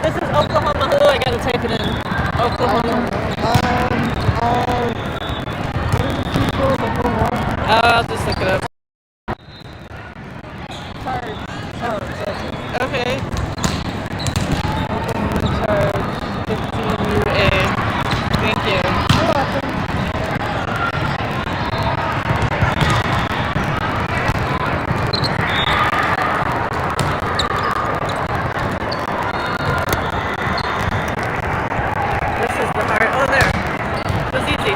this is Oklahoma who? I gotta type it in. Oklahoma. I'll just look it up. Okay. Oklahoma charge 15UA. Thank you. You're welcome. This is the heart. Oh, there. It was easy.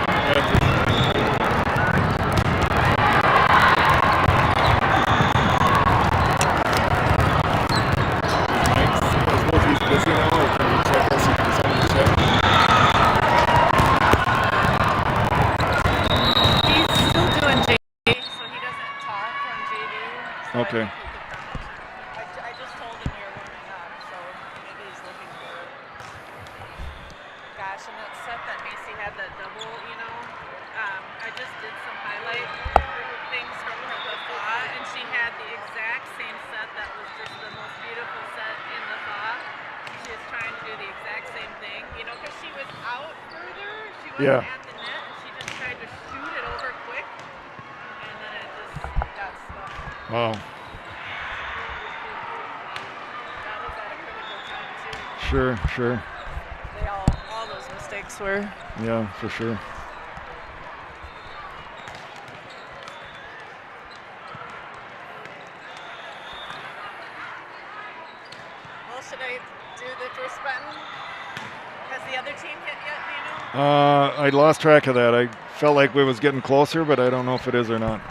Okay. I just told him you're warming up, so maybe he's looking for it. Gosh, and that set that Macy had, that double, you know, I just did some highlight things from her the thaw, and she had the exact same set that was just the most beautiful set in the thaw. She was trying to do the exact same thing, you know, because she was out further, she wasn't at the net, and she just tried to shoot it over quick, and then it just got stuck. Wow. Sure. They all those mistakes were. Yeah, for sure. Well, should I do the first button? Has the other team hit yet, do you know? I lost track of that. I felt like we was getting closer, but I don't know if it is or not.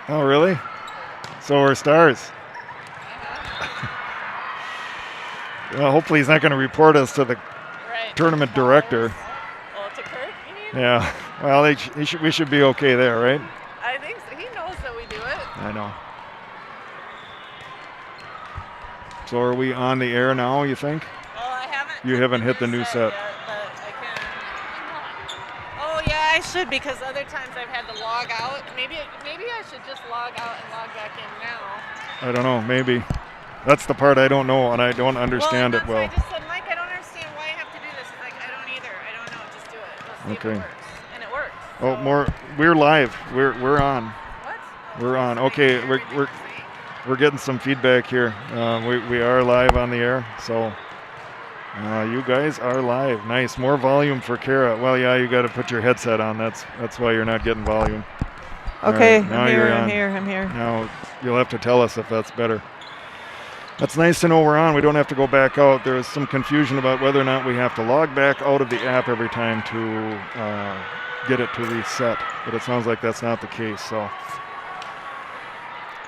Oh, really? So we're stars. Well, hopefully he's not going to report us to the tournament director. Well, to Kirk, you mean? Yeah. Well, we should be okay there, right? I think so. He knows that we do it. I know. So are we on the air now, you think? Well, I haven't. You haven't hit the new set. Yet, but I can. Oh, yeah, I should, because other times I've had to log out. Maybe I should just log out and log back in now. I don't know. Maybe. That's the part I don't know, and I don't understand it well. I just said, Mike, I don't understand why I have to do this. He's like, I don't either. I don't know. Just do it. Let's see if it works. And it works. Oh, more. We're live. We're on. What? We're on. Okay, we're getting some feedback here. We are live on the air, so you guys are live. Nice. More volume for Kara. Well, yeah, you got to put your headset on. That's why you're not getting volume. Okay, right, I'm here. Now you'll have to tell us if that's better. That's nice to know we're on. We don't have to go back out. There is some confusion about whether or not we have to log back out of the app every time to get it to reset, but it sounds like that's not the case. So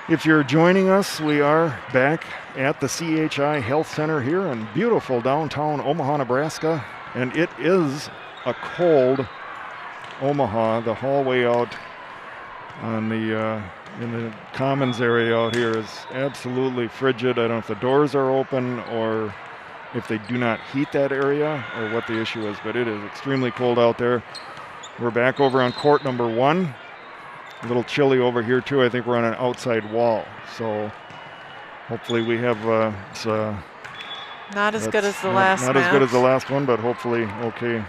if you're joining us, we are back at the CHI Health Center here in beautiful downtown Omaha, Nebraska, and it is a cold Omaha. The hallway out on the in the commons area out here is absolutely frigid. I don't know if the doors are open or if they do not heat that area or what the issue is, but it is extremely cold out there. We're back over on court number 1. A little chilly over here too. I think we're on an outside wall, so hopefully we have not as good as the last not as good as the last one, but hopefully okay.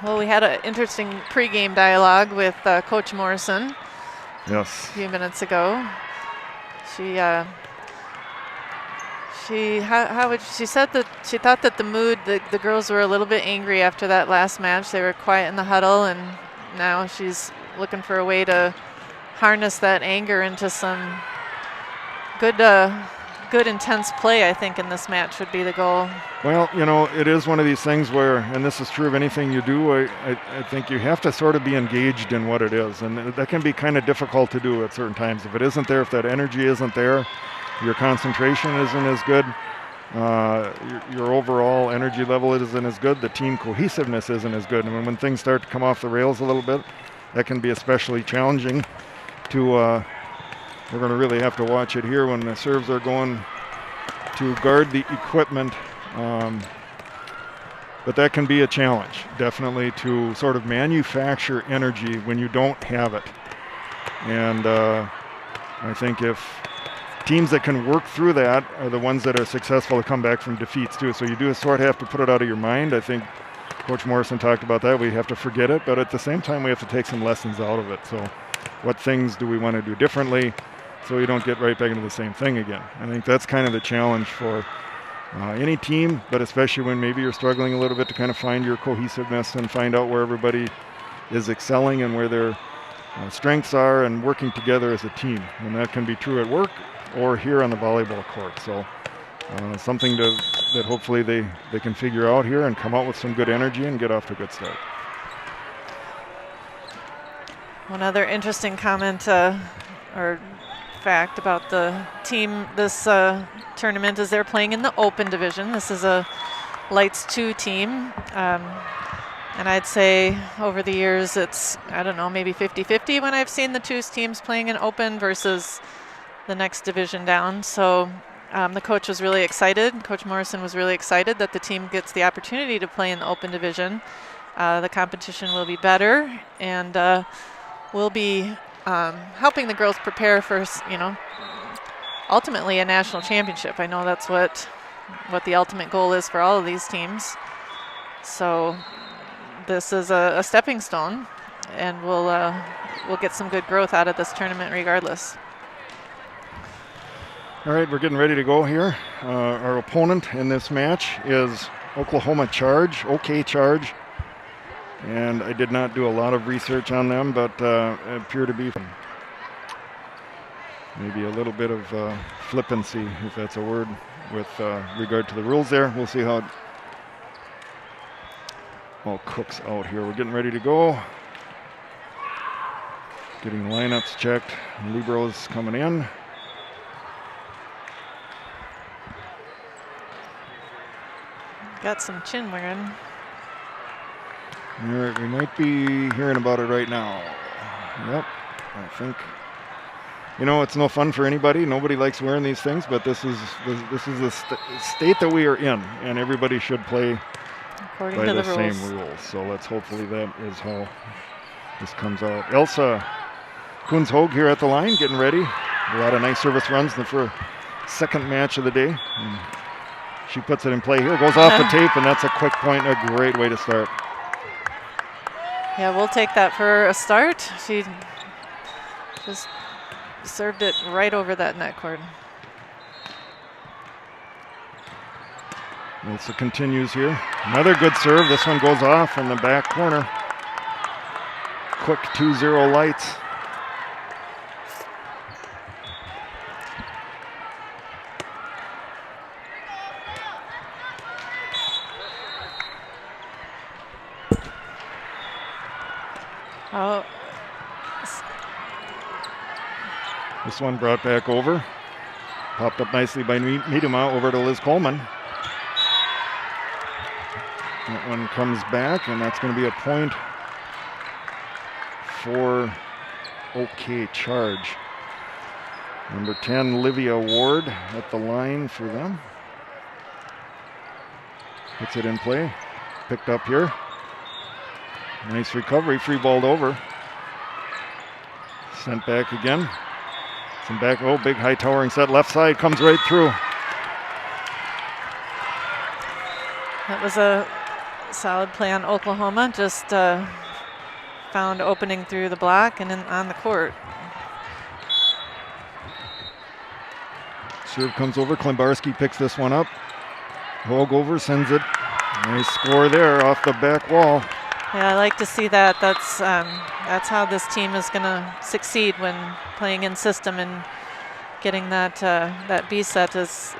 Well, we had an interesting pregame dialogue with Coach Morrison. Yes. A few minutes ago. She said that she thought that the girls were a little bit angry after that last match. They were quiet in the huddle, and now she's looking for a way to harness that anger into some good intense play. I think in this match would be the goal. Well, you know, it is one of these things where, and this is true of anything you do, I think you have to sort of be engaged in what it is, and that can be kind of difficult to do at certain times. If it isn't there, if that energy isn't there, your concentration isn't as good, your overall energy level isn't as good, the team cohesiveness isn't as good. And when things start to come off the rails a little bit, that can be especially challenging to, we're going to really have to watch it here when the serves are going to guard the equipment. But that can be a challenge, definitely, to sort of manufacture energy when you don't have it. And I think if teams that can work through that are the ones that are successful to come back from defeats too. So you do sort of have to put it out of your mind. I think Coach Morrison talked about that. We have to forget it, but at the same time we have to take some lessons out of it. So what things do we want to do differently so we don't get right back into the same thing again? I think that's kind of the challenge for any team, but especially when maybe you're struggling a little bit to kind of find your cohesiveness and find out where everybody is excelling and where their strengths are and working together as a team. And that can be true at work or here on the volleyball court. So something that hopefully they can figure out here and come out with some good energy and get off to a good start. One other interesting comment or fact about the team this tournament is they're playing in the open division. This is a Lights 2 team. And I'd say over the years it's, I don't know, maybe 50-50 when I've seen the two teams playing in open versus the next division down. So the coach was really excited. Coach Morrison was really excited that the team gets the opportunity to play in the open division. The competition will be better, and we'll be helping the girls prepare for, ultimately a national championship. I know that's what the ultimate goal is for all of these teams. So this is a stepping stone, and we'll get some good growth out of this tournament regardless. All right, we're getting ready to go here. Our opponent in this match is Oklahoma Charge, OK Charge. And I did not do a lot of research on them, but appear to be maybe a little bit of flippancy, if that's a word, with regard to the rules there. We'll see how it all cooks out here. We're getting ready to go. Getting lineups checked. Libros coming in. Got some chin wearing. All right, we might be hearing about it right now. Yep, I think. It's no fun for anybody. Nobody likes wearing these things, but this is the state that we are in, and everybody should play according by to the the rules. same rules. So let's hopefully that is how this comes out. Elsa Kunzhoeg here at the line, getting ready. A lot of nice service runs for second match of the day. And she puts it in play here, goes off the tape, and that's a quick point, a great way to start. Yeah, we'll take that for a start. She just served it right over that net cord. Elsa continues here. Another good serve. This one goes off in the back corner. Quick 2-0 Lights. Oh. This one brought back over. Popped up nicely by Miedema over to Liz Coleman. That one comes back, and that's going to be a point for OK Charge. Number 10, Livia Ward at the line for them. Puts it in play. Picked up here. Nice recovery, free balled over. Sent back again. Some back, big high towering set. Left side comes right through. That was a solid play on Oklahoma. Just found opening through the block and on the court. Serve comes over. Klimbarski picks this one up. Hogue over, sends it. Nice score there off the back wall. Yeah, I like to see that. That's how this team is going to succeed when playing in system, and getting that B set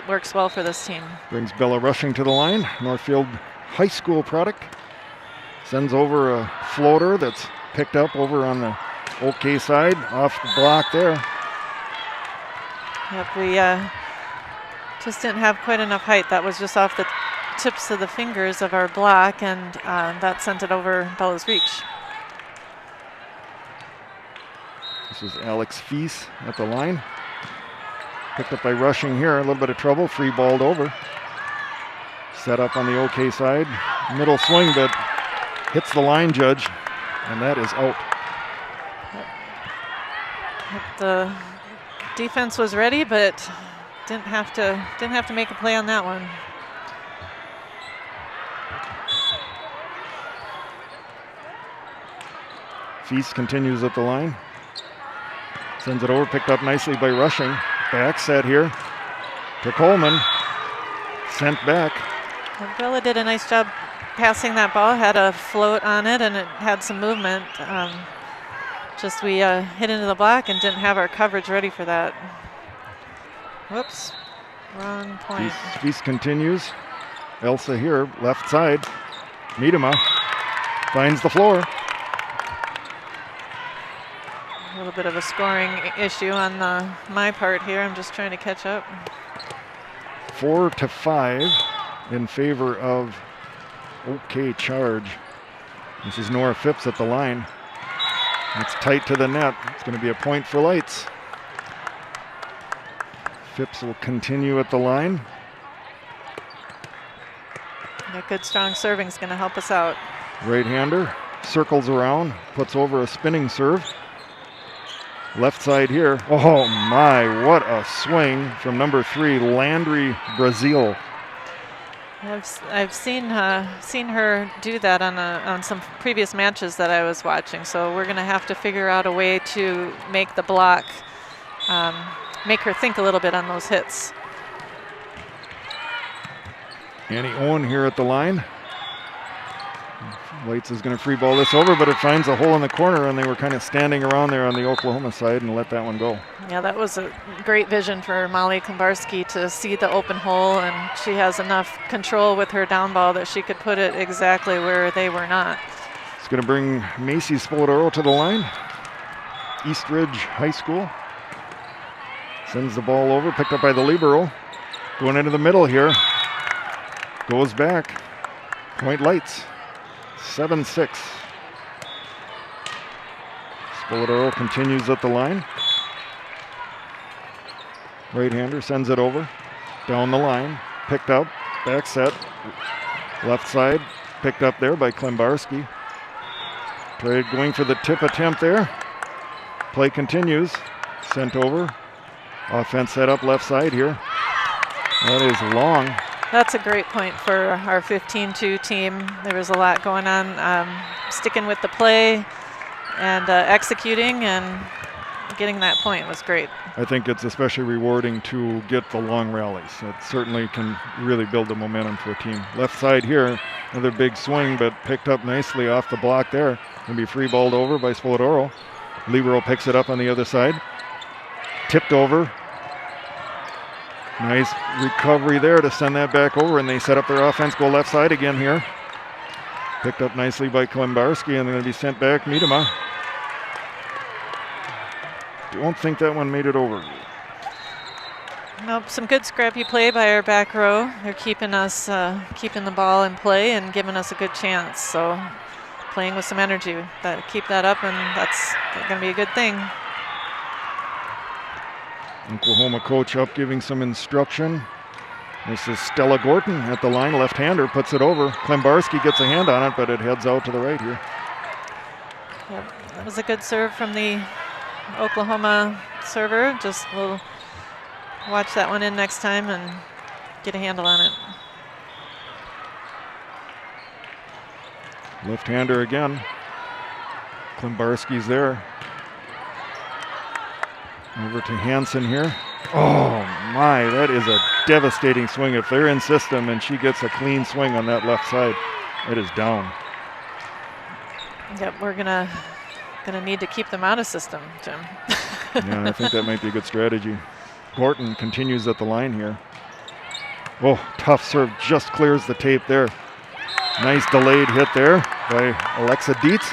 works well for this team. Brings Bella Rushing to the line. Northfield High School product. Sends over a floater that's picked up over on the OK side, off the block there. Yep, we just didn't have quite enough height. That was just off the tips of the fingers of our block, and that sent it over Bella's reach. This is Alex Feast at the line. Picked up by Rushing here. A little bit of trouble. Free balled over. Set up on the OK side. Middle swing, but hits the line judge, and that is out. The defense was ready, but didn't have to make a play on that one. Feast continues at the line. Sends it over, picked up nicely by Rushing. Back set here to Coleman. Sent back. Bella did a nice job passing that ball, had a float on it, and it had some movement. Just we hit into the block and didn't have our coverage ready for that. Whoops, wrong point. Feast continues. Elsa here, left side. Miedema finds the floor. A little bit of a scoring issue on my part here. I'm just trying to catch up. 4-5 in favor of OK Charge. This is Nora Phipps at the line. It's tight to the net. It's going to be a point for Lights. Phipps will continue at the line. That good strong serving is going to help us out. Right-hander circles around, puts over a spinning serve. Left side here. Oh my, what a swing from number 3, Landry Brazil. I've seen her do that on some previous matches that I was watching. So we're going to have to figure out a way to make the block, make her think a little bit on those hits. Annie Owen here at the line. Lights is going to free ball this over, but it finds a hole in the corner, and they were kind of standing around there on the Oklahoma side and let that one go. Yeah, that was a great vision for Molly Klimbarski to see the open hole, and she has enough control with her down ball that she could put it exactly where they were not. It's going to bring Macy Spolidoro to the line. East Ridge High School. Sends the ball over, picked up by the libero. Going into the middle here. Goes back. Point Lights. 7-6. Spolidoro continues at the line. Right-hander sends it over. Down the line. Picked up. Back set. Left side. Picked up there by Klimbarski. Tried going for the tip attempt there. Play continues. Sent over. Offense set up left side here. That is long. That's a great point for our 15-2 team. There was a lot going on, sticking with the play and executing, and getting that point was great. I think it's especially rewarding to get the long rallies. It certainly can really build the momentum for a team. Left side here, another big swing, but picked up nicely off the block there. Going to be free balled over by Spolidoro. Libero picks it up on the other side. Tipped over. Nice recovery there to send that back over, and they set up their offense, go left side again here. Picked up nicely by Klimbarski, and they're going to be sent back. Miedema. Don't think that one made it over. Nope, some good scrappy play by our back row. They're keeping us, keeping the ball in play and giving us a good chance. So playing with some energy, keep that up, and that's going to be a good thing. Oklahoma coach up giving some instruction. This is Stella Gorton at the line. Left-hander puts it over. Klimbarski gets a hand on it, but it heads out to the right here. Yep, that was a good serve from the Oklahoma server. Just we'll watch that one in next time and get a handle on it. Left-hander again. Klimbarski's there. Over to Hansen here. Oh my, that is a devastating swing. If they're in system and she gets a clean swing on that left side, it is down. Yep, we're gonna need to keep them out of system, Jim. Yeah, I think that might be a good strategy. Gorton continues at the line here. Oh, tough serve, just clears the tape there. Nice delayed hit there by Alexa Dietz.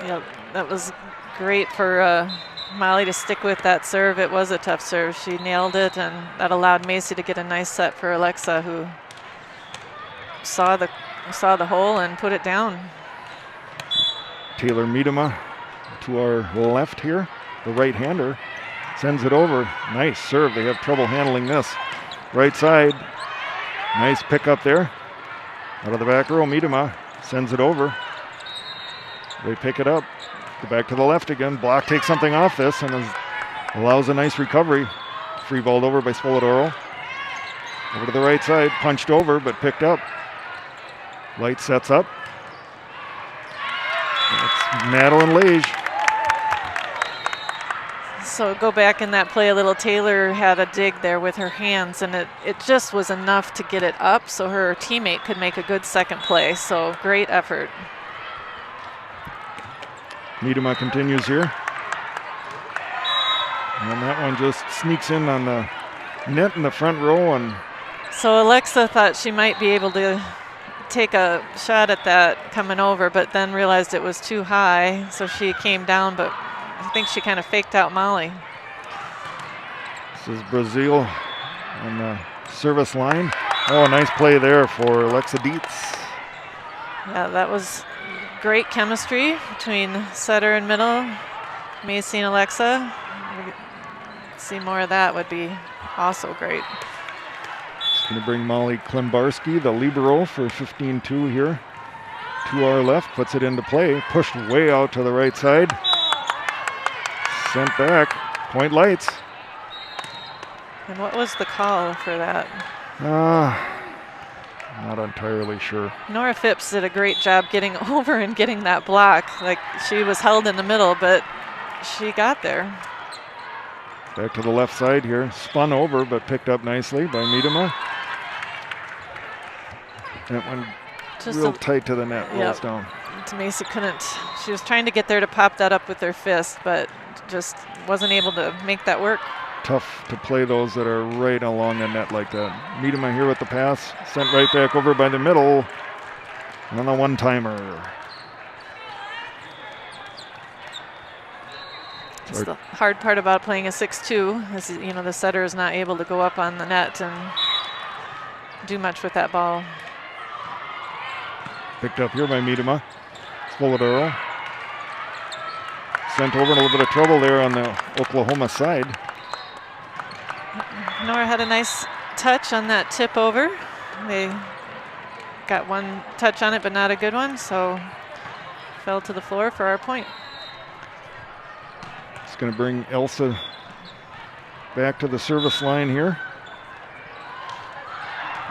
Yep, that was great for Molly to stick with that serve. It was a tough serve. She nailed it, and that allowed Macy to get a nice set for Alexa, who saw the hole and put it down. Taylor Miedema, to our left here. The right-hander sends it over. Nice serve. They have trouble handling this. Right side. Nice pickup there. Out of the back row, Miedema sends it over. They pick it up. Go back to the left again. Block takes something off this and allows a nice recovery. Free balled over by Spoladoro. Over to the right side. Punched over, but picked up. Light sets up. That's Madeline Lage. So go back in that play a little. Taylor had a dig there with her hands, and it just was enough to get it up so her teammate could make a good second play. So great effort. Miedema continues here. And that one just sneaks in on the net in the front row. And so Alexa thought she might be able to take a shot at that coming over, but then realized it was too high, so she came down, but I think she kind of faked out Molly. This is Brazil on the service line. Oh, nice play there for Alexa Dietz. Yeah, that was great chemistry between setter and middle. Macy and Alexa. See more of that would be also great. It's going to bring Molly Klimbarski, the libero, for 15-2 here. To our left, puts it into play. Pushed way out to the right side. Sent back. Point Lights. And what was the call for that? Not entirely sure. Nora Phipps did a great job getting over and getting that block. Like, she was held in the middle, but she got there. Back to the left side here. Spun over, but picked up nicely by Miedema. That one Just real tight to the net. Rolls down. Macy couldn't. She was trying to get there to pop that up with her fist, but just wasn't able to make that work. Tough to play those that are right along the net like that. Miedema here with the pass. Sent right back over by the middle. And the one-timer. It's the hard part about playing a 6-2 is, you know, the setter is not able to go up on the net and do much with that ball. Picked up here by Miedema. Spoladoro. Sent over in a little bit of trouble there on the Oklahoma side. Nora had a nice touch on that tip over. They got one touch on it, but not a good one, so fell to the floor for our point. It's going to bring Elsa back to the service line here.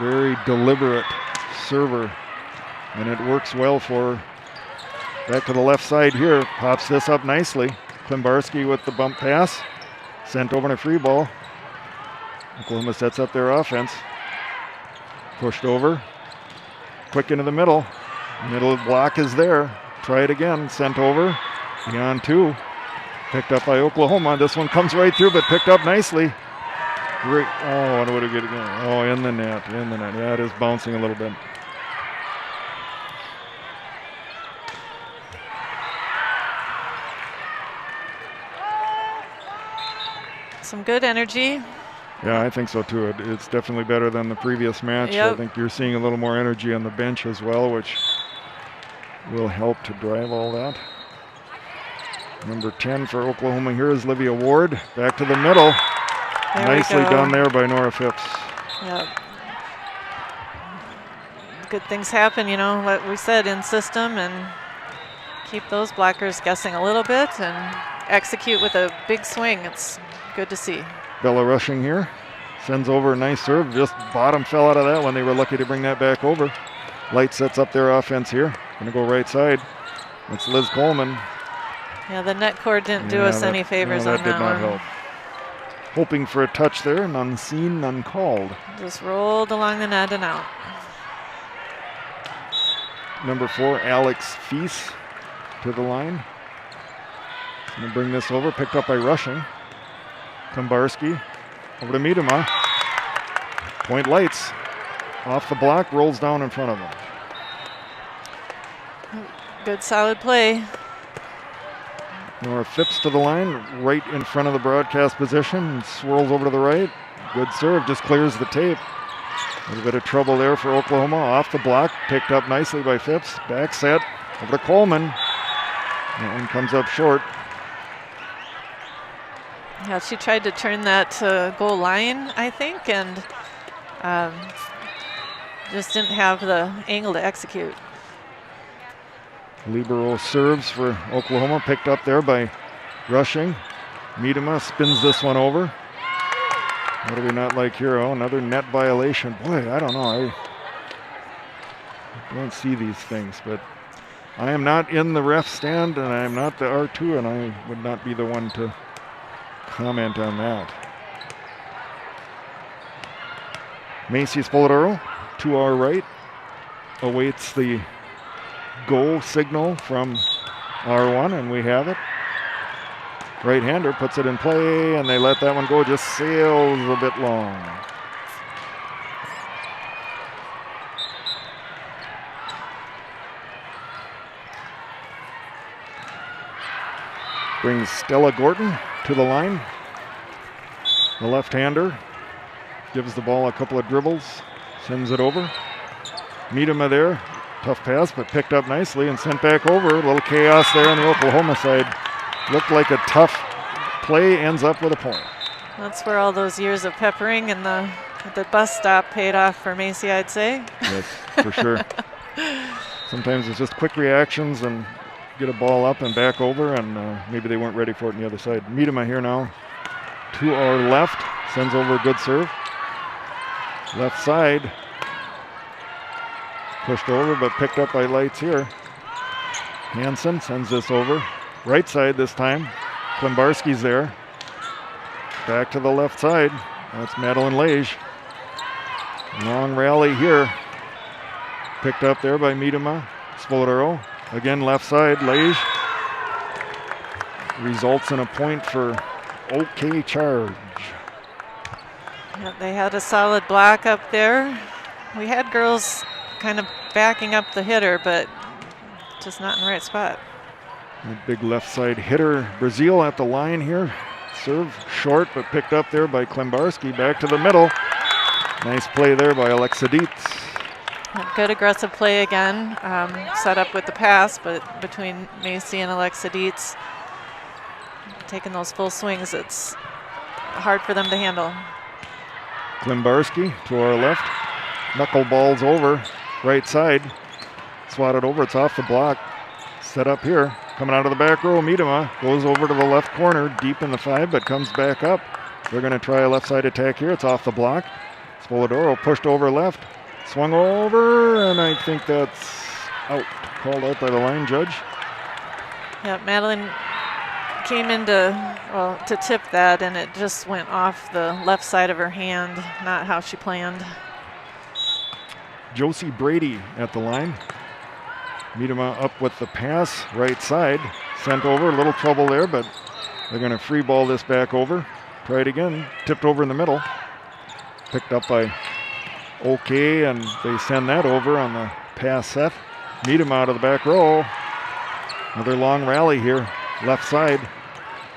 Very deliberate server, and it works well for her. Back to the left side here, pops this up nicely. Klimbarski with the bump pass, sent over in a free ball. Oklahoma sets up their offense. Pushed over, quick into the middle. Middle block is there. Try it again, sent over, beyond two. Picked up by Oklahoma. This one comes right through, but picked up nicely. Great. Oh, and what a good again. Oh, in the net, in the net. Yeah, it is bouncing a little bit. Some good energy. Yeah, I think so too. It's definitely better than the previous match. Yep. I think you're seeing a little more energy on the bench as well, which will help to drive all that. Number 10 for Oklahoma here is Livia Ward. Back to the middle. There Nicely done there by Nora Phipps. Yep. Good things happen, you know, what we said, in system, and keep those blockers guessing a little bit and execute with a big swing. It's good to see. Bella rushing here. Sends over a nice serve. Just bottom fell out of that one. They were lucky to bring that back over. Light sets up their offense here. Going to go right side. It's Liz Coleman. Yeah, the net cord didn't do us any favors on that did not one. help. Hoping for a touch there. None seen, none called. Just rolled along the net and out. Number 4, Alex Feast to the line. Going to bring this over. Picked up by Rushing. Klimbarski over to Miedema. Point Lights. Off the block, rolls down in front of him. Good solid play. Nora Phipps to the line, right in front of the broadcast position. Swirls over to the right. Good serve, just clears the tape. A little bit of trouble there for Oklahoma. Off the block, picked up nicely by Phipps. Back set, over to Coleman. That one comes up short. Yeah, she tried to turn that to goal line, I think, and just didn't have the angle to execute. Libero serves for Oklahoma, picked up there by Rushing. Miedema spins this one over. What do we not like here? Oh, another net violation. Boy, I don't know. I don't see these things, but I am not in the ref stand, and I am not the R2, and I would not be the one to comment on that. Macy Spoladoro to our right awaits the goal signal from R1, and we have it. Right-hander puts it in play, and they let that one go. Just sails a bit long. Brings Stella Gorton to the line. The left-hander gives the ball a couple of dribbles, sends it over. Miedema there, tough pass, but picked up nicely and sent back over. A little chaos there on the Oklahoma side. Looked like a tough play, ends up with a point. That's where all those years of peppering and the bus stop paid off for Macy, I'd say. Yes, for sure. Sometimes it's just quick reactions and get a ball up and back over, and maybe they weren't ready for it on the other side. Miedema here now to our left, sends over a good serve. Left side, pushed over but picked up by Lights here. Hansen sends this over. Right side this time. Klimbarski's there. Back to the left side. That's Madeline Lage. Long rally here. Picked up there by Miedema. Spoladoro. Again, left side, Lage. Results in a point for OK Charge. Yeah, they had a solid block up there. We had girls kind of backing up the hitter, but just not in the right spot. That big left side hitter, Brazil at the line here. Serve short, but picked up there by Klimbarski. Back to the middle. Nice play there by Alexa Dietz. Good aggressive play again. Set up with the pass, but between Macy and Alexa Dietz, taking those full swings, it's hard for them to handle. Klimbarski to our left. Knuckleballs over. Right side. Swatted over. It's off the block. Set up here. Coming out of the back row, Miedema goes over to the left corner, deep in the 5, but comes back up. They're going to try a left side attack here. It's off the block. Spoladoro pushed over left. Swung over, and I think that's out. Called out by the line judge. Yeah, Madeline came in to tip that, and it just went off the left side of her hand, not how she planned. Josie Brady at the line. Miedema up with the pass, right side. Sent over, a little trouble there, but they're going to free ball this back over. Try it again, tipped over in the middle. Picked up by OK, and they send that over on the pass set. Miedema out of the back row. Another long rally here, left side.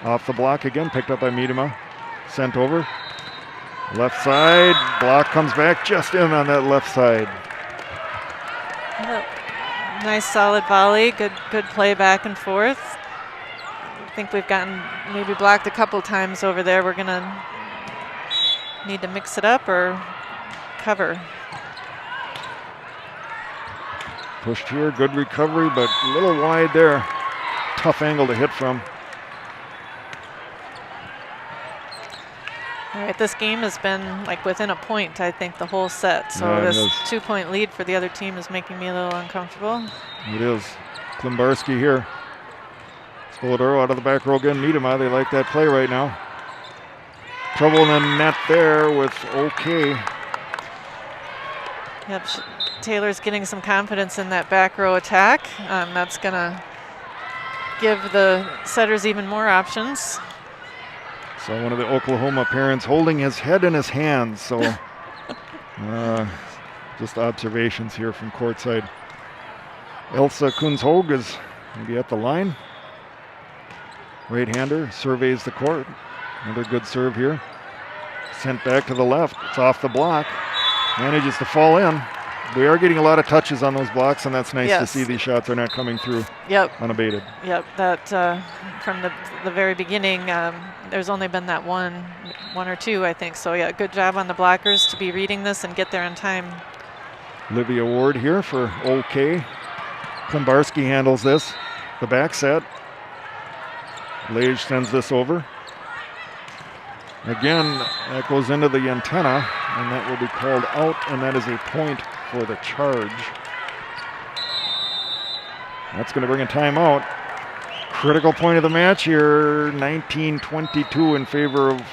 Off the block again, picked up by Miedema. Sent over. Left side, block comes back just in on that left side. Nice solid volley, good play back and forth. I think we've gotten maybe blocked a couple times over there. We're gonna need to mix it up or cover. Pushed here, good recovery, but a little wide there. Tough angle to hit from. All right, this game has been like within a point, I think, the whole set. So Yeah, this is. 2-point lead for the other team is making me a little uncomfortable. It is. Klimbarski here. Spoladoro out of the back row again. Miedema, they like that play right now. Trouble in the net there with OK. Yep, Taylor's getting some confidence in that back row attack. That's gonna give the setters even more options. So one of the Oklahoma parents holding his head in his hands. So just observations here from courtside. Elsa Kunzhog is maybe at the line. Right-hander surveys the court. Another good serve here. Sent back to the left. It's off the block. Manages to fall in. we are getting a lot of touches on those blocks, and that's nice to Yes. see these shots are not coming through Yep. unabated. Yep. That from the very beginning, there's only been that one or two, I think. So yeah, good job on the blockers to be reading this and get there in time. Olivia Ward here for OK. Klimbarski handles this. The back set. Lage sends this over. Again, that goes into the antenna, and that will be called out, and that is a point for the charge. That's going to bring a timeout. Critical point of the match here, 19-22 in favor of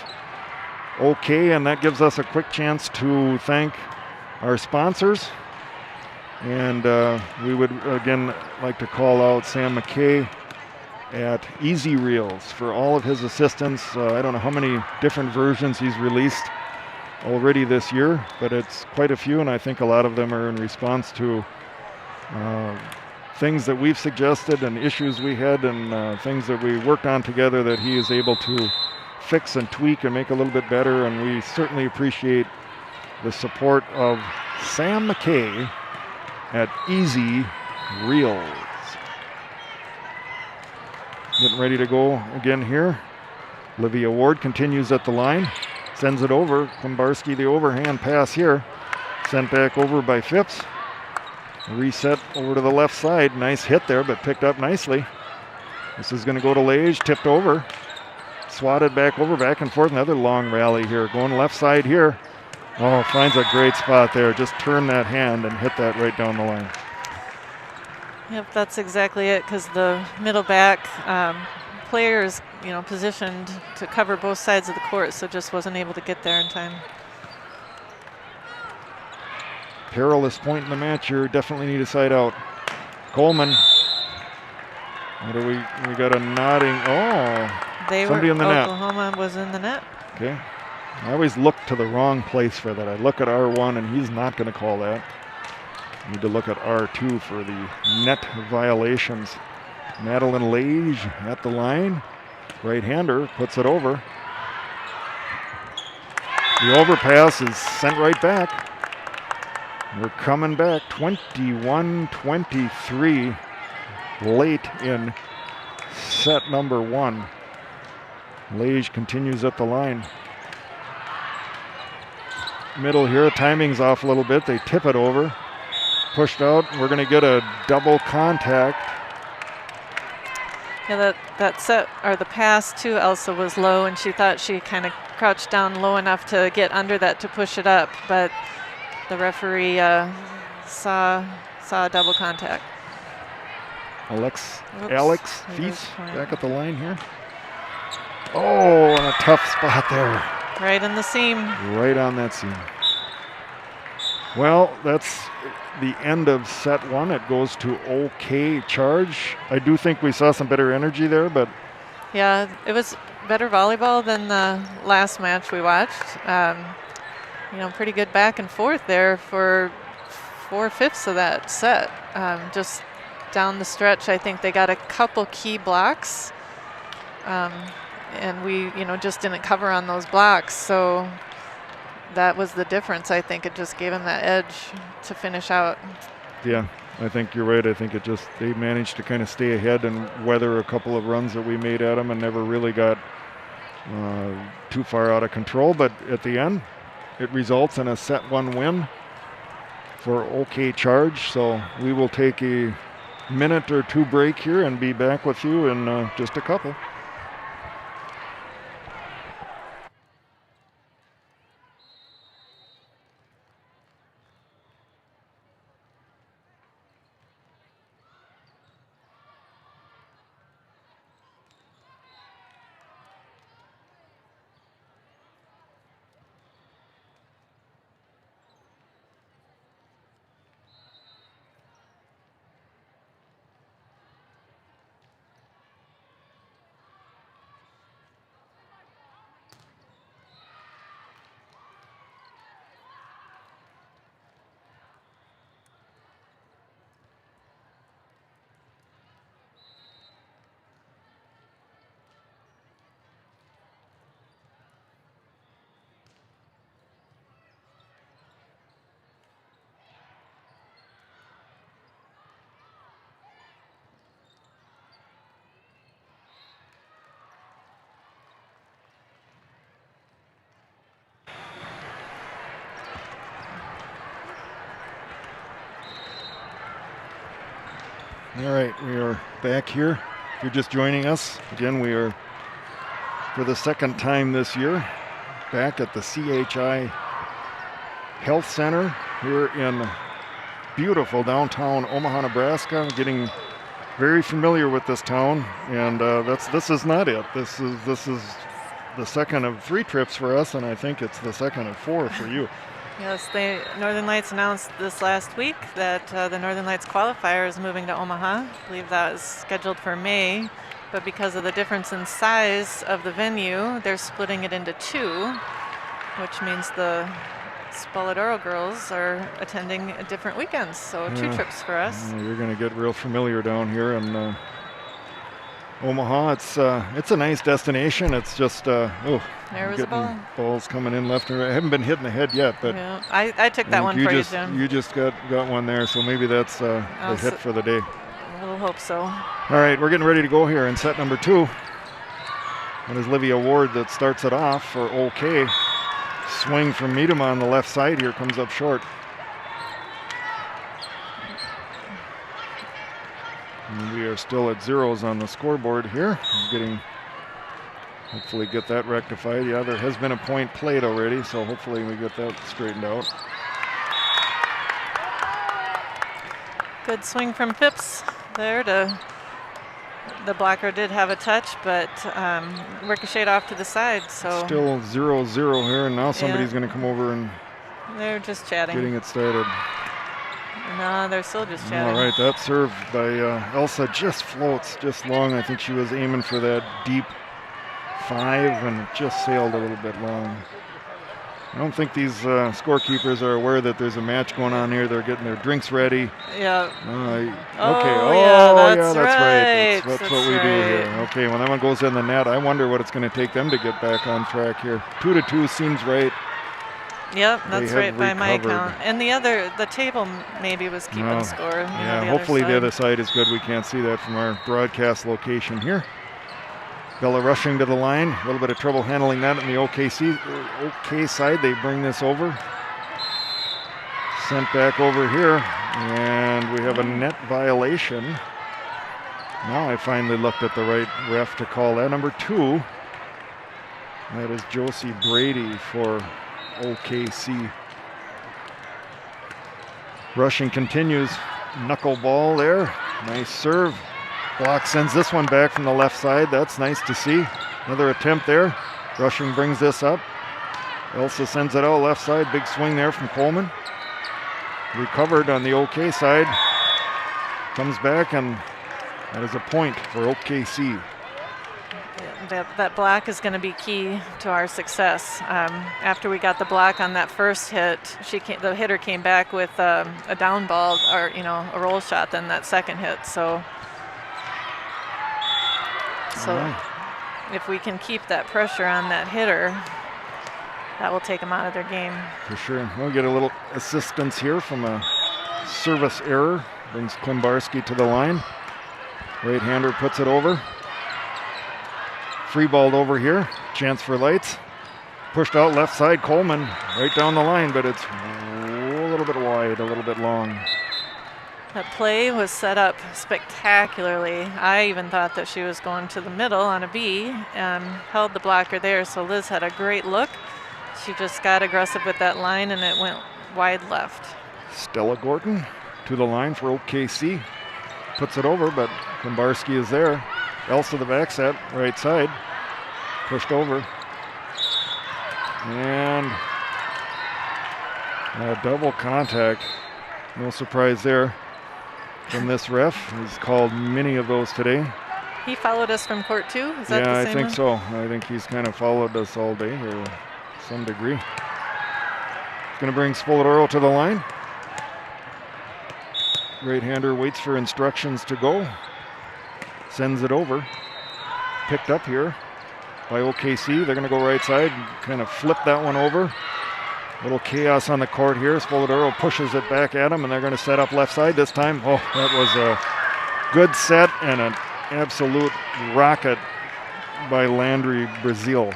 OK, and that gives us a quick chance to thank our sponsors. And we would, again, like to call out Sam McKay at Easy Reels for all of his assistance. I don't know how many different versions he's released already this year, but it's quite a few, and I think a lot of them are in response to things that we've suggested and issues we had and things that we worked on together that he is able to fix and tweak and make a little bit better, and we certainly appreciate the support of Sam McKay at Easy Reels. Getting ready to go again here. Olivia Ward continues at the line, sends it over. Klimbarski, the overhand pass here. Sent back over by Phipps. Reset over to the left side. Nice hit there, but picked up nicely. This is going to go to Lage, tipped over. Swatted back over, back and forth. Another long rally here. Going left side here. Oh, finds a great spot there. Just turn that hand and hit that right down the line. Yep, that's exactly it, because the middle back player is, positioned to cover both sides of the court, so just wasn't able to get there in time. Perilous point in the match here. Definitely need a side out. Coleman. What do we got a nodding. Oh, somebody in the net. Oklahoma was in the net. Okay. I always look to the wrong place for that. I look at R1 and he's not going to call that. Need to look at R2 for the net violations. Madeline Lage at the line. Right-hander puts it over. The overpass is sent right back. We're coming back 21-23 late in set number 1. Lage continues at the line. Middle here, timing's off a little bit. They tip it over. Pushed out. We're going to get a double contact. Yeah, that set, or the pass to Elsa was low, and she thought she kind of crouched down low enough to get under that to push it up, but the referee saw a double contact. Alex Feast point. back at the line here. Oh, and a tough spot there. Right in the seam. Right on that seam. Well, that's the end of set 1. It goes to OK charge. I do think we saw some better energy there, but yeah, it was better volleyball than the last match we watched. Pretty good back and forth there for 4/5 of that set. Just down the stretch, I think they got a couple key blocks, and we, just didn't cover on those blocks. So that was the difference. I think it just gave them that edge to finish out. Yeah, I think you're right. I think they managed to kind of stay ahead and weather a couple of runs that we made at them and never really got too far out of control. But at the end, it results in a set 1 win for OK charge. So we will take a minute or 2 break here and be back with you in just a couple. All right, we are back here. If you're just joining us, again, we are, for the second time this year, back at the CHI Health Center here in beautiful downtown Omaha, Nebraska. I'm getting very familiar with this town, and this is not it. This is the second of 3 trips for us, and I think it's the second of 4 for you. Yes, Northern Lights announced this last week that the Northern Lights qualifier is moving to Omaha. I believe that is scheduled for May, but because of the difference in size of the venue, they're splitting it into 2, which means the Spoladoro girls are attending different weekends, so 2 trips for us. You're going to get real familiar down here in Omaha. It's a nice destination. It's just there was a ball. Balls coming in left and right. I haven't been hit in the head yet, but yeah, I took that one for you, Jim. You just got one there, so maybe that's the hit for the day. We'll hope so. All right, we're getting ready to go here in set number 2. And it's Livia Ward that starts it off for OK. Swing from Miedema on the left side here, comes up short. And we are still at 0s on the scoreboard here. Hopefully get that rectified. Yeah, there has been a point played already, so hopefully we get that straightened out. Good swing from Phipps there the blocker did have a touch, but ricocheted off to the side. So still 0-0 here, and now somebody's going to come over and they're just chatting. Getting it started. No, they're still just chatting. All right, that serve by Elsa just floats just long. I think she was aiming for that deep 5, and it just sailed a little bit long. I don't think these scorekeepers are aware that there's a match going on here. They're getting their drinks ready. Yeah. Okay. That's right. That's what we do here. Okay, when that one goes in the net, I wonder what it's going to take them to get back on track here. 2-2 seems right. Yep, that's right by my count. And the table maybe was keeping score. Yeah, hopefully the other side is good. We can't see that from our broadcast location here. Bella rushing to the line. A little bit of trouble handling that on the OK side. They bring this over. Sent back over here. And we have a net violation. Now I finally looked at the right ref to call that. Number 2. That is Josie Brady for OKC. Rushing continues. Knuckleball there. Nice serve. Block sends this one back from the left side. That's nice to see. Another attempt there. Rushing brings this up. Elsa sends it out left side. Big swing there from Coleman. Recovered on the OK side. Comes back, and that is a point for OKC. That block is going to be key to our success. After we got the block on that first hit, the hitter came back with a down ball or a roll shot than that second hit. So if we can keep that pressure on that hitter, that will take them out of their game. For sure. We'll get a little assistance here from a service error. Brings Klimbarski to the line. Right-hander puts it over. Free balled over here. Chance for Lights. Pushed out left side. Coleman right down the line, but it's a little bit wide, a little bit long. That play was set up spectacularly. I even thought that she was going to the middle on a B and held the blocker there. So Liz had a great look. She just got aggressive with that line, and it went wide left. Stella Gorton to the line for OKC. Puts it over, but Klimbarski is there. Elsa the back set, right side. Pushed over. And a double contact. No surprise there from this ref. He's called many of those today. He followed us from court too? Is that the I same think one? so. I think he's kind of followed us all day here to some degree. He's going to bring Spoladoro to the line. Right-hander waits for instructions to go. Sends it over. Picked up here by OKC. They're going to go right side and kind of flip that one over. Little chaos on the court here. Spoladoro pushes it back at him, and they're going to set up left side this time. Oh, that was a good set and an absolute rocket by Landry Brazil.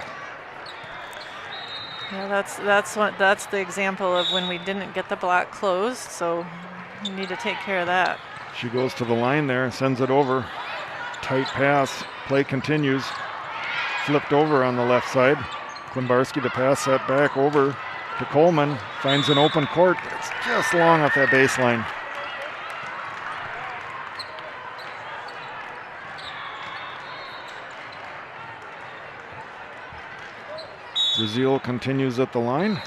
Yeah, that's the example of when we didn't get the block closed, so we need to take care of that. She goes to the line there, sends it over. Tight pass. Play continues. Flipped over on the left side. Klimbarski to pass that back over to Coleman. Finds an open court. It's just long off that baseline. Brazil continues at the line.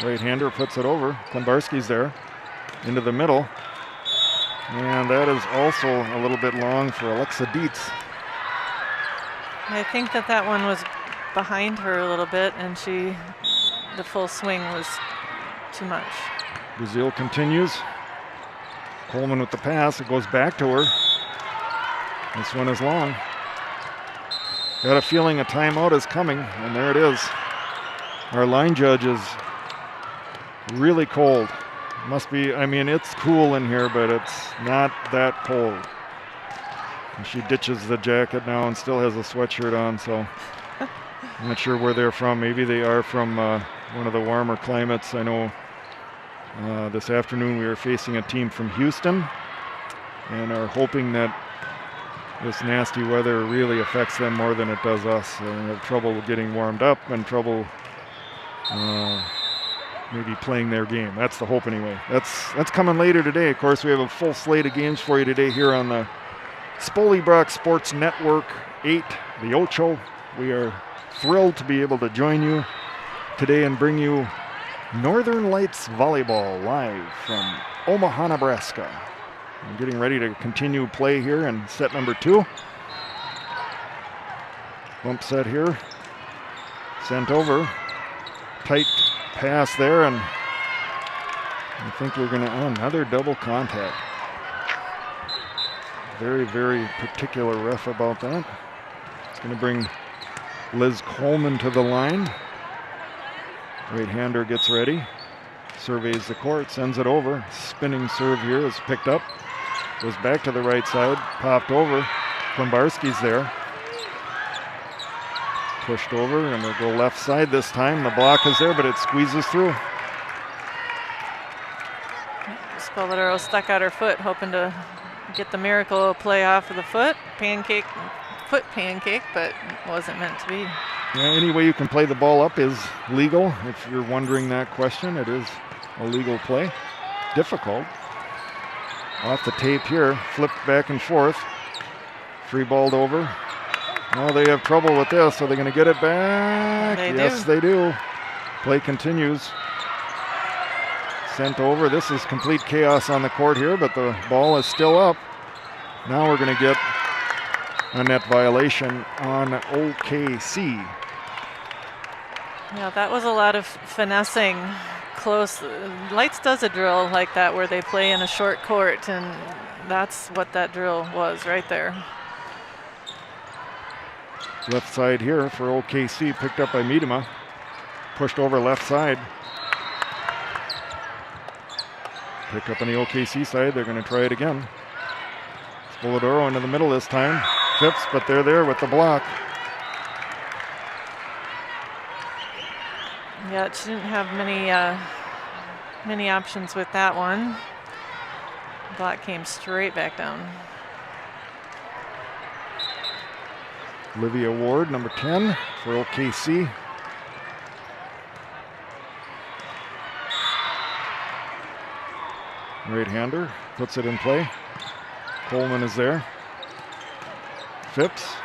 Right-hander puts it over. Klimbarski's there. Into the middle. And that is also a little bit long for Alexa Dietz. I think that one was behind her a little bit, and the full swing was too much. Brazil continues. Coleman with the pass. It goes back to her. This one is long. Got a feeling a timeout is coming, and there it is. Our line judge is really cold. Must be, I mean, it's cool in here, but it's not that cold. And she ditches the jacket now and still has a sweatshirt on, so I'm not sure where they're from. Maybe they are from one of the warmer climates. I know this afternoon we were facing a team from Houston and are hoping that this nasty weather really affects them more than it does us. They have trouble getting warmed up and trouble maybe playing their game. That's the hope anyway. That's coming later today. Of course, we have a full slate of games for you today here on the Spolybrock Sports Network 8, the Ocho. We are thrilled to be able to join you today and bring you Northern Lights Volleyball live from Omaha, Nebraska. I'm getting ready to continue play here in set number 2. Bump set here. Sent over. Tight pass there, and I think we're going to another double contact. Very, very particular ref about that. It's going to bring Liz Coleman to the line. Right-hander gets ready. Surveys the court, sends it over. Spinning serve here is picked up. Goes back to the right side, popped over. Klimbarski's there. Pushed over, and they'll go left side this time. The block is there, but it squeezes through. Spoladero stuck out her foot, hoping to get the miracle play off of the foot pancake, but it wasn't meant to be. Yeah, any way you can play the ball up is legal. If you're wondering that question, it is a legal play. Difficult. Off the tape here, flipped back and forth. Free balled over. Oh, they have trouble with this. Are they going to get it back? Yes, they do. Play continues. Sent over. This is complete chaos on the court here, but the ball is still up. Now we're going to get a net violation on OKC. Yeah, that was a lot of finessing. Close. Lights does a drill like that where they play in a short court, and that's what that drill was right there. Left side here for OKC, picked up by Miedema. Pushed over left side. Picked up on the OKC side. They're going to try it again. Spoladoro into the middle this time. Phipps, but they're there with the block. Yeah, she didn't have many options with that one. Block came straight back down. Olivia Ward, number 10 for OKC. Right-hander puts it in play. Coleman is there. Phipps.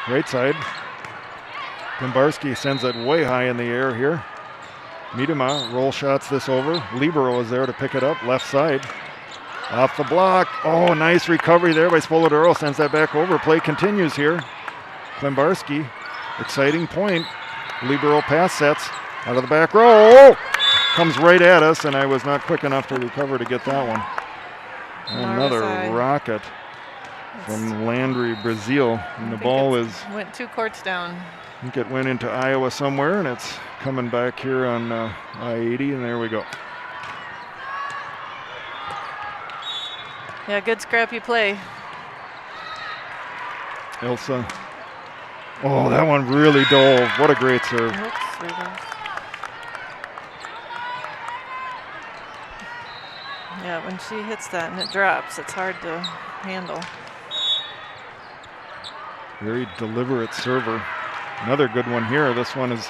Right side. Klimbarski sends it way high in the air here. Miedema roll shots this over. Libero is there to pick it up, left side. Off the block. Oh, nice recovery there by Spoladoro. Sends that back over. Play continues here. Klimbarski, exciting point. Libero pass sets out of the back row. Oh! Comes right at us, and I was not quick enough to recover to get that one. Another rocket from Landry, Brazil. And the ball went 2 courts down. I think it went into Iowa somewhere, and it's coming back here on I-80, and there we go. Yeah, good scrappy play. Elsa. Oh, that one really dove. What a great serve. Yeah, Yeah, when she hits that and it drops, it's hard to handle. Very deliberate server. Another good one here. This one is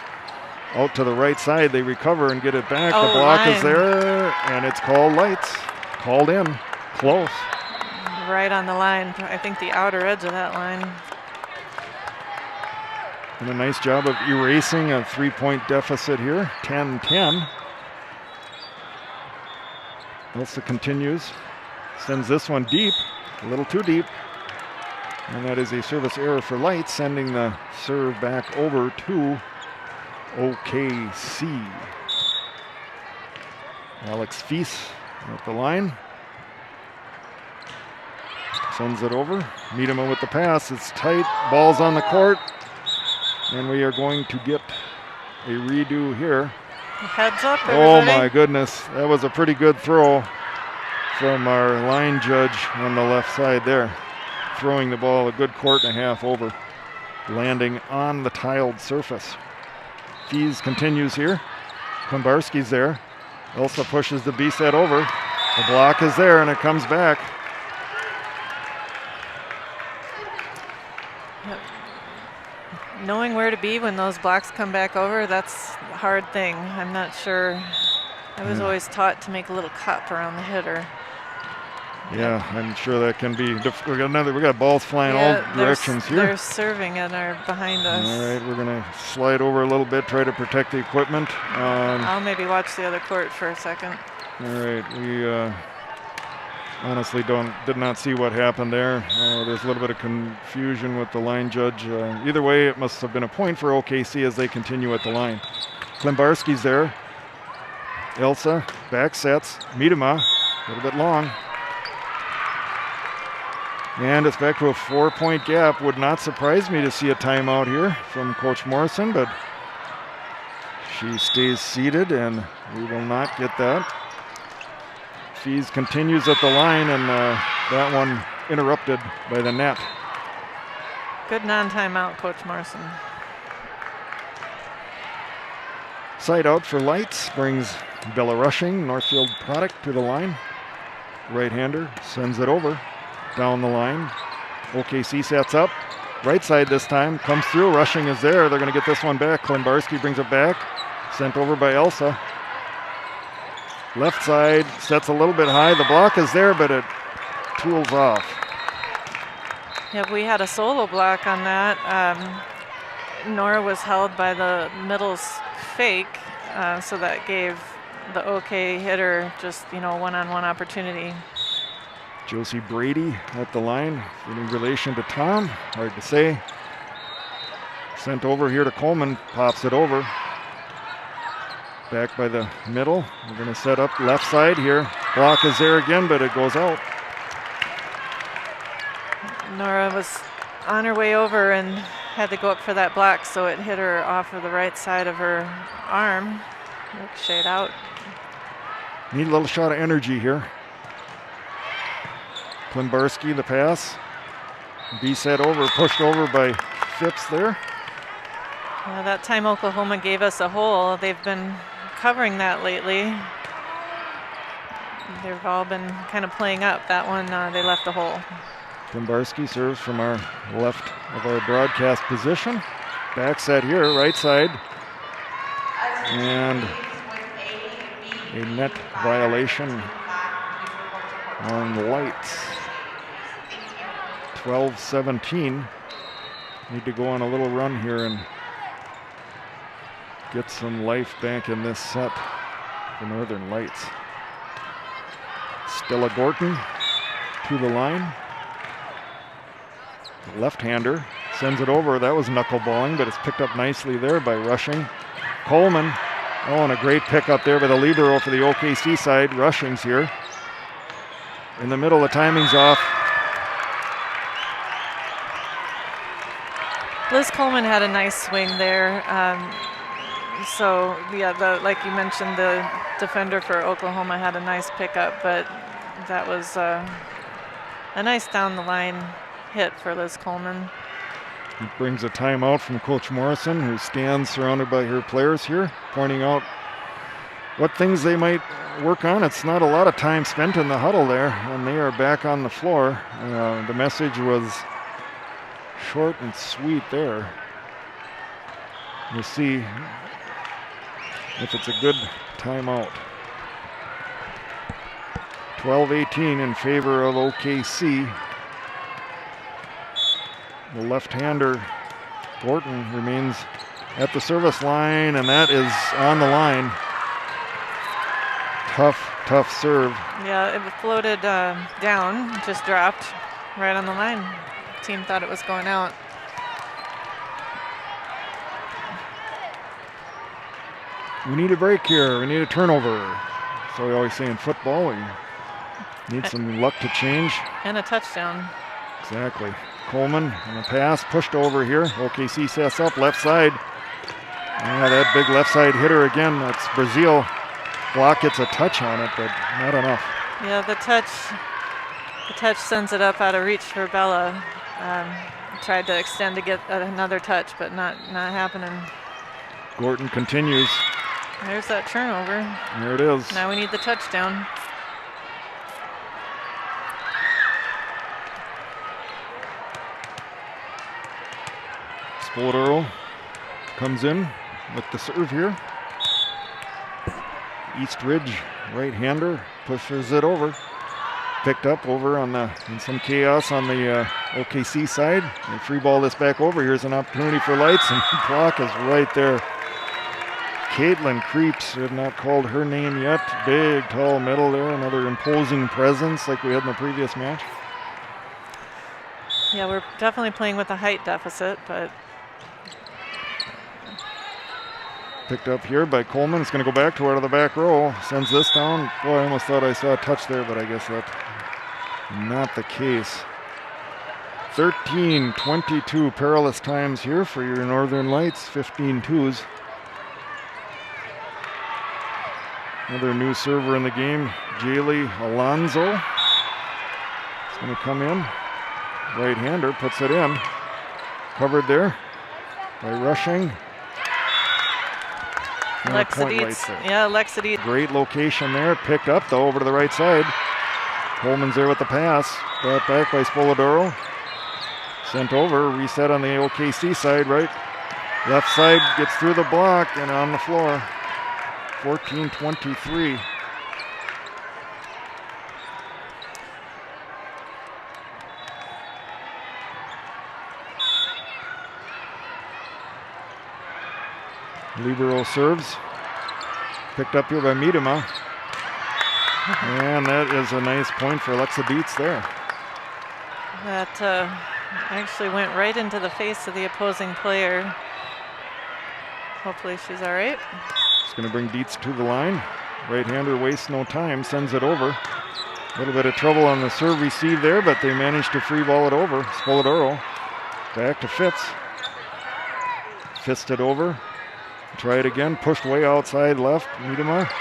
out to the right side. They recover and get it back. Oh, the block is line. there, and it's called lights. Called in. Close. Right on the line. I think the outer edge of that line. And a nice job of erasing a 3-point deficit here. 10-10. Elsa continues. Sends this one deep. A little too deep. And that is a service error for lights, sending the serve back over to OKC. Alex Feast at the line. Sends it over. Miedema with the pass. It's tight. Ball's on the court. And we are going to get a redo here. Heads up, everybody. Oh my goodness. That was a pretty good throw from our line judge on the left side there. Throwing the ball a good court and a half over. Landing on the tiled surface. Fees continues here. Klimbarski's there. Elsa pushes the B set over. The block is there and it comes back. Yep. Knowing where to be when those blocks come back over, that's a hard thing. I'm not sure. I was always taught to make a little cup around the hitter. Yeah, I'm sure that can be. We got balls flying all directions here. They're serving and are behind us. All right, we're gonna slide over a little bit, try to protect the equipment. I'll maybe watch the other court for a second. All right, we honestly did not see what happened there. There's a little bit of confusion with the line judge. Either way, it must have been a point for OKC as they continue at the line. Klimbarski's there. Elsa back sets. Miedema, a little bit long. And it's back to a 4-point gap. Would not surprise me to see a timeout here from Coach Morrison, but she stays seated and we will not get that. Fees continues at the line and that one interrupted by the net. Good non-timeout, Coach Morrison. Side out for Lights brings Bella Rushing, Northfield product, to the line. Right-hander sends it over. Down the line. OKC sets up. Right side this time. Comes through. Rushing is there. They're going to get this one back. Klimbarski brings it back. Sent over by Elsa. Left side. Sets a little bit high. The block is there, but it tools off. Yeah, we had a solo block on that. Nora was held by the middle's fake, so that gave the OK hitter just, one-on-one opportunity. Josie Brady at the line, in relation to Tom, hard to say. Sent over here to Coleman, pops it over. Back by the middle. We're going to set up left side here. Block is there again, but it goes out. Nora was on her way over and had to go up for that block, so it hit her off of the right side of her arm. Shade out. Need a little shot of energy here. Klimbarski, the pass. B set over, pushed over by Phipps there. Yeah, that time Oklahoma gave us a hole. They've been covering that lately. They've all been kind of playing up. That one, they left a hole. Klimbarski serves from our left of our broadcast position. Back set here, right side. And a net violation on the Lights. 12-17. Need to go on a little run here and get some life back in this set for Northern Lights. Stella Gorton to the line. Left-hander sends it over. That was knuckleballing, but it's picked up nicely there by Rushing. Coleman. Oh, and a great pickup there by the libero for the OKC side. Rushing's here. In the middle, the timing's off. Liz Coleman had a nice swing there. So, yeah, like you mentioned, the defender for Oklahoma had a nice pickup, but that was a nice down-the-line hit for Liz Coleman. It brings a timeout from Coach Morrison, who stands surrounded by her players here, pointing out what things they might work on. It's not a lot of time spent in the huddle there, and they are back on the floor. The message was short and sweet there. We'll see if it's a good timeout. 12-18 in favor of OKC. The left-hander, Gorton, remains at the service line, and that is on the line. Tough serve. Yeah, it floated down, just dropped right on the line. Team thought it was going out. We need a break here. We need a turnover. So we always say in football, we need some luck to change. And a touchdown. Exactly. Coleman on the pass, pushed over here. OKC sets up left side. Yeah, that big left side hitter again. That's Brazil. Block gets a touch on it, but not enough. Yeah, the touch sends it up out of reach for Bella. Tried to extend to get another touch, but not happening. Gorton continues. There's that turnover. There it is. Now we need the touchdown. Spoldero comes in with the serve here. East Ridge right-hander pushes it over. Picked up over in some chaos on the OKC side. They free ball this back over. Here's an opportunity for Lights, and the block is right there. Caitlin Creeps, we have not called her name yet. Big, tall middle there. Another imposing presence like we had in the previous match. Yeah, we're definitely playing with a height deficit, but picked up here by Coleman. It's going to go back to out of the back row. Sends this down. Boy, I almost thought I saw a touch there, but I guess that's not the case. 13-22 perilous times here for your Northern Lights. 15-2s. Another new server in the game, Jaylee Alonzo. It's going to come in. Right-hander puts it in. Covered there by Rushing. Alexa Dietz. Yeah, Alexa Dietz. Great location there. Picked up though over to the right side. Coleman's there with the pass. Brought back by Spoladoro. Sent over. Reset on the OKC side. Right. Left side gets through the block and on the floor. 14-23. Libero serves. Picked up here by Miedema. And that is a nice point for Alexa Dietz there. That actually went right into the face of the opposing player. Hopefully she's all right. It's going to bring Dietz to the line. Right-hander wastes no time, sends it over. A little bit of trouble on the serve receive there, but they managed to free ball it over. Spoladoro back to Fitz. Fisted over. Try it again, pushed way outside left. Miedema.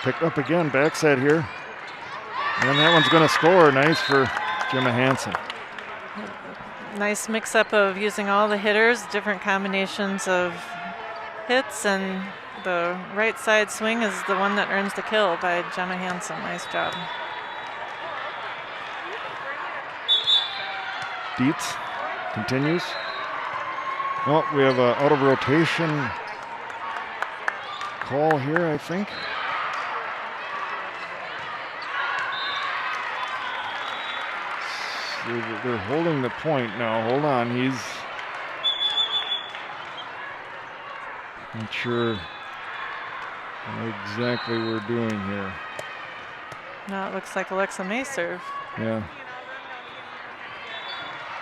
Picked up again, backside here. And that one's going to score. Nice for Gemma Hansen. Nice mix-up of using all the hitters, different combinations of hits, and the right side swing is the one that earns the kill by Gemma Hansen. Nice job. Dietz continues. Well, we have an out of rotation call here, I think. They're holding the point now. Hold on, he's not sure what exactly we're doing here. Now it looks like Alexa may serve. Yeah.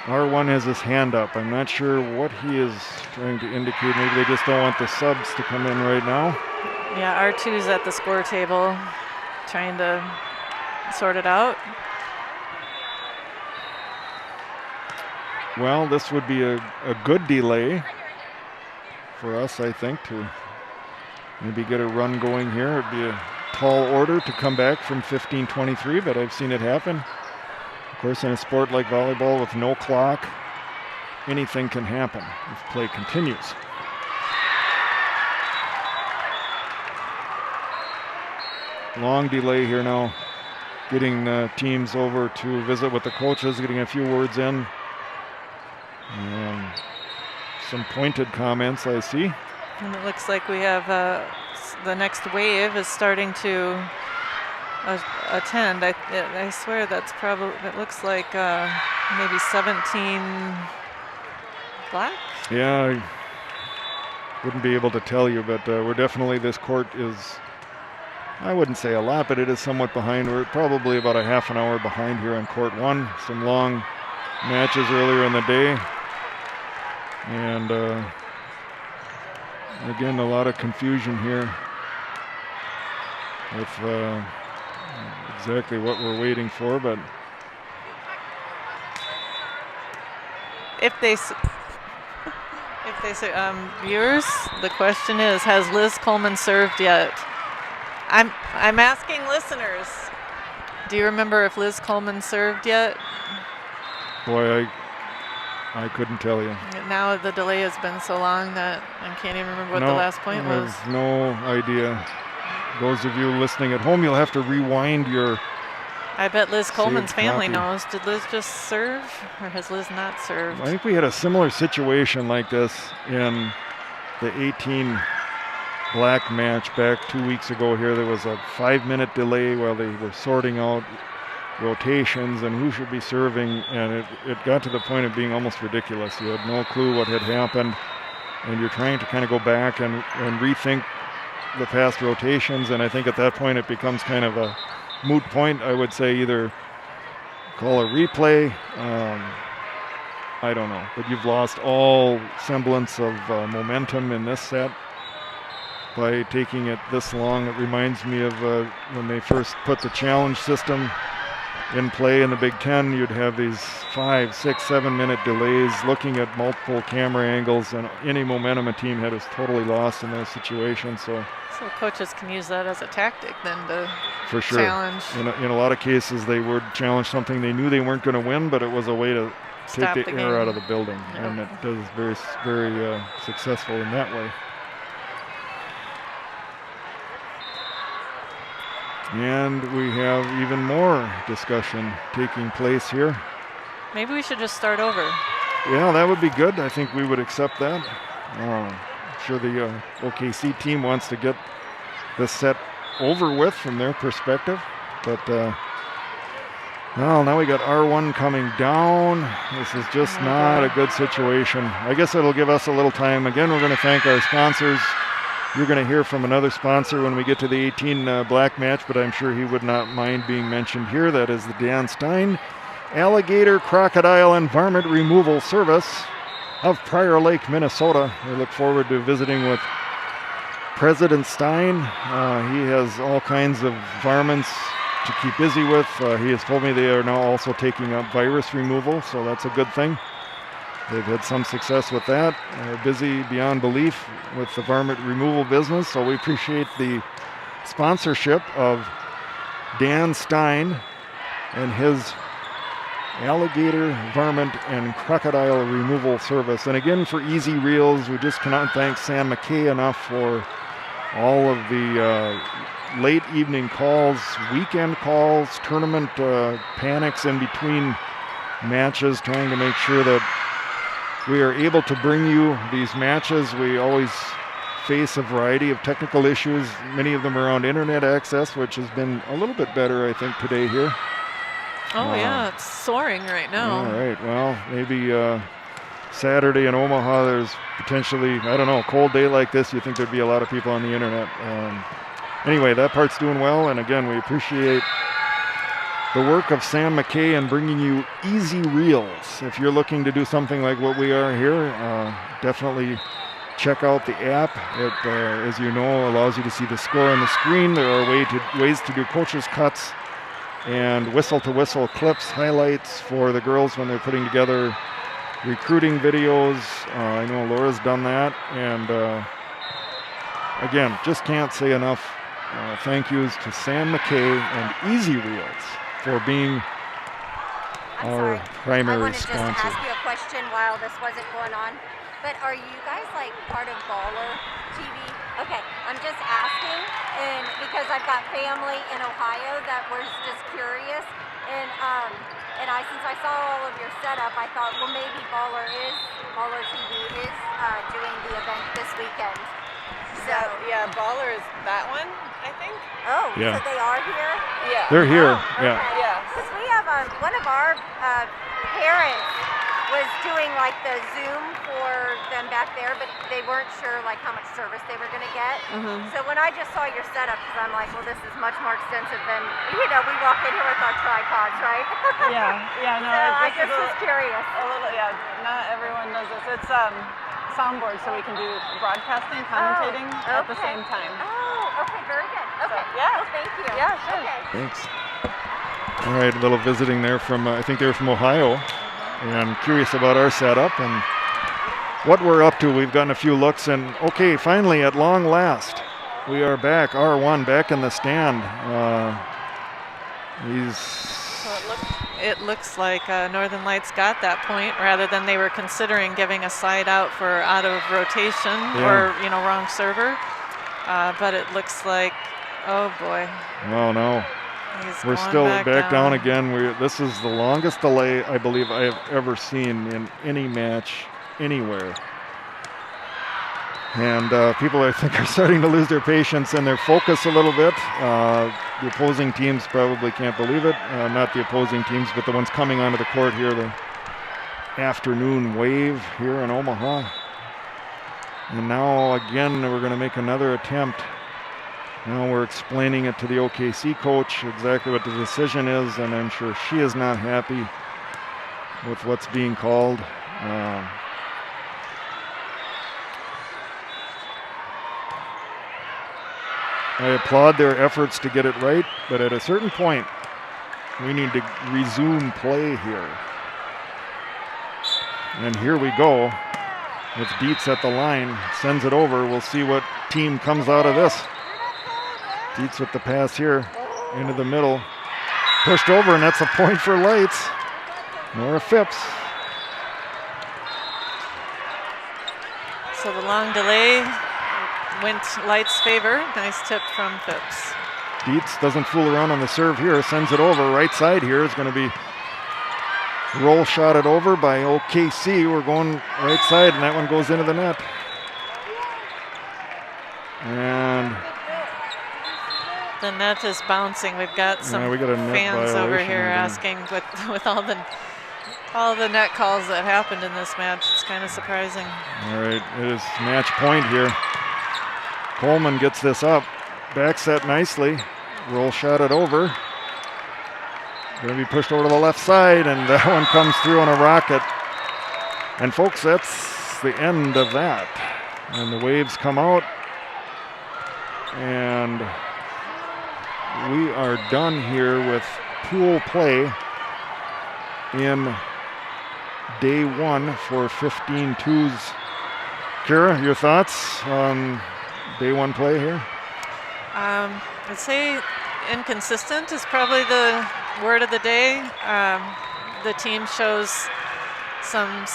R1 has his hand up. I'm not sure what he is trying to indicate. Maybe they just don't want the subs to come in right now. Yeah, R2's at the score table trying to sort it out. Well, this would be a good delay for us, I think, to maybe get a run going here. It'd be a tall order to come back from 15-23, but I've seen it happen. Of course, in a sport like volleyball with no clock, anything can happen if play continues. long delay here now, getting teams over to visit with the coaches, getting a few words in. Some pointed comments I see. And it looks like we have the next wave is starting to attend. I swear that's probably, it looks like maybe 17 black. Yeah, I wouldn't be able to tell you, but we're definitely, this court is, I wouldn't say a lot, but it is somewhat behind. We're probably about a half an hour behind here on court 1. Some long matches earlier in the day. And again, a lot of confusion here with exactly what we're waiting for, but if they say, viewers, the question is, has Liz Coleman served yet? I'm asking listeners, do you remember if Liz Coleman served yet? Boy, I couldn't tell you. Now the delay has been so long that I can't even remember what the last point was. I have no idea. Those of you listening at home, you'll have to rewind your... I bet Liz Coleman's family copy. knows. Did Liz just serve, or has Liz not served? I think we had a similar situation like this in the 18 black match back 2 weeks ago here. There was a 5-minute delay while they were sorting out rotations and who should be serving, and it got to the point of being almost ridiculous. You had no clue what had happened, and you're trying to kind of go back and rethink the past rotations, and I think at that point it becomes kind of a moot point. I would say either call a replay, I don't know, but you've lost all semblance of momentum in this set by taking it this long. It reminds me of when they first put the challenge system in play in the Big Ten. You'd have these 5, 6, 7-minute delays looking at multiple camera angles, and any momentum a team had was totally lost in those situations. So coaches can use that as a tactic then to for sure challenge. In a lot of cases they would challenge something they knew they weren't going to win, but it was a way to Stop take the air game. out of the building. Yep. And it does very, very successful in that way. And we have even more discussion taking place here. Maybe we should just start over. Yeah, that would be good. I think we would accept that. I'm sure the OKC team wants to get this set over with from their perspective. But well, now we got R1 coming down. This is just not a good situation. I guess it'll give us a little time. Again, we're going to thank our sponsors. You're going to hear from another sponsor when we get to the 18 black match, but I'm sure he would not mind being mentioned here. That is the Dan Stein Alligator, Crocodile, and Varmint Removal Service of Prior Lake, Minnesota. We look forward to visiting with President Stein. He has all kinds of varmints to keep busy with. He has told me they are now also taking up virus removal, so that's a good thing. They've had some success with that. They're busy beyond belief with the varmint removal business, so we appreciate the sponsorship of Dan Stein and his Alligator, Varmint, and Crocodile Removal Service. And again, for Easy Reels, we just cannot thank Sam McKay enough for all of the late evening calls, weekend calls, tournament panics in between matches, trying to make sure that we are able to bring you these matches. We always face a variety of technical issues, many of them around internet access, which has been a little bit better, I think, today here. Oh, yeah, it's soaring right now. All right, well, maybe Saturday in Omaha, there's potentially, I don't know, a cold day like this, you think there'd be a lot of people on the internet. Anyway, that part's doing well, and again, we appreciate the work of Sam McKay in bringing you Easy Reels. If you're looking to do something like what we are here, definitely check out the app. It, as you know, allows you to see the score on the screen. There are ways to do coaches' cuts and whistle-to-whistle clips, highlights for the girls when they're putting together recruiting videos. I know Laura's done that. And again, just can't say enough thank yous to Sam McKay and Easy Reels for being our primary sponsor. I wanted just to ask you a question while this wasn't going on, but are you guys like part of Baller TV? Okay, I'm just asking, and because I've got family in Ohio that was just curious, and since I saw all of your setup, I thought, well, maybe Baller TV is doing the event this weekend. So Yeah, Baller is that one, I think. oh, Yeah. so they are here. Yeah. They're here. Oh, Yeah. okay. Yeah. Because we have one of our parents was doing like the Zoom for them back there, but they weren't sure like how much service they were going to get. So when I just saw your setup, because I'm like, well, this is much more extensive than, we walk in here with our tripods, right? Yeah, no, So I this just is was curious. a little, yeah, not everyone does this. It's soundboard, so we can do broadcasting, commentating at the okay. same time. Oh, okay, very good. Okay, yeah. well, thank you. Yeah, sure. Okay. Thanks. All right, a little visiting there from, I think they were from Ohio, and curious about our setup and what we're up to. We've gotten a few looks, and okay, finally, at long last, we are back. R1 back in the stand. It looks like Northern Lights got that point rather than they were considering giving a side out for out of rotation or wrong server. But it looks like, oh boy. Oh no. We're still back down again. This is the longest delay I believe I have ever seen in any match anywhere. And people, I think, are starting to lose their patience and their focus a little bit. The opposing teams probably can't believe it. Not the opposing teams, but the ones coming onto the court here, the afternoon wave here in Omaha. And now, again, we're going to make another attempt. Now we're explaining it to the OKC coach, exactly what the decision is, and I'm sure she is not happy with what's being called. I applaud their efforts to get it right, but at a certain point, we need to resume play here. And here we go with Dietz at the line, sends it over. We'll see what team comes out of this. Dietz with the pass here into the middle. Pushed over, and that's a point for Lights. Nora Phipps. So the long delay went Lights' favor. Nice tip from Phipps. Dietz doesn't fool around on the serve here, sends it over. Right side here is going to be roll shotted over by OKC. We're going right side, and that one goes into the net. And the net is bouncing. We've got some we got a net fans over violation here again. asking with all the net calls that happened in this match. It's kind of surprising. All right, it is match point here. Coleman gets this up, back set nicely, roll shot it over. Going to be pushed over to the left side, and that one comes through on a rocket. And folks, that's the end of that. And the Waves come out, and we are done here with pool play in day one for 15-2s. Kira, your thoughts on day one play here? I'd say inconsistent is probably the word of the day. The team shows some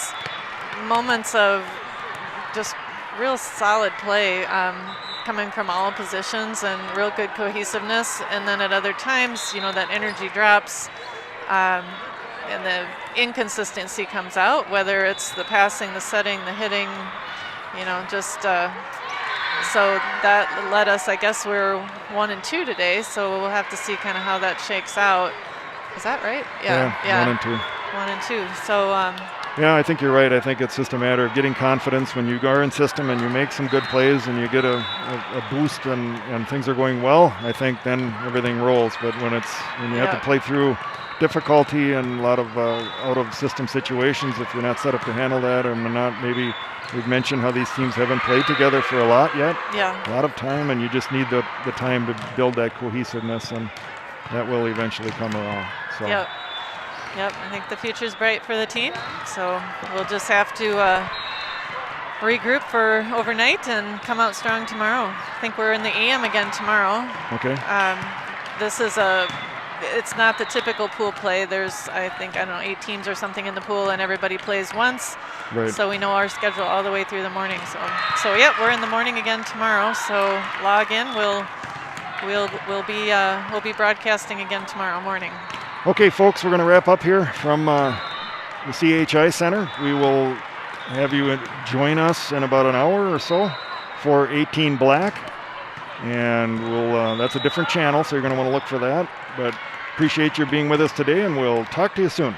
moments of just real solid play coming from all positions and real good cohesiveness. And then at other times, that energy drops and the inconsistency comes out, whether it's the passing, the setting, the hitting, so that led us, I guess we're 1 and 2 today, so we'll have to see kind of how that shakes out. Is that right? Yeah. 1 and 2. 1 and 2. So yeah, I think you're right. I think it's just a matter of getting confidence when you are in system and you make some good plays and you get a boost and things are going well. I think then everything rolls. But when you have to play through difficulty and a lot of out of system situations, if you're not set up to handle that, or not, maybe we've mentioned how these teams haven't played together for a lot yet. Yeah. A lot of time, and you just need the time to build that cohesiveness, and that will eventually come around. So. Yep, I think the future's bright for the team. So we'll just have to regroup for overnight and come out strong tomorrow. I think we're in the AM again tomorrow. Okay. This is a it's not the typical pool play. There's, I think, I don't know, 8 teams or something in the pool, and everybody plays once. Right. So we know our schedule all the way through the morning. So yeah, we're in the morning again tomorrow. So log in. We'll be broadcasting again tomorrow morning. Okay, folks, we're going to wrap up here from the CHI Center. We will have you join us in about an hour or so for 18 Black. And that's a different channel, so you're going to want to look for that. But appreciate you being with us today, and we'll talk to you soon.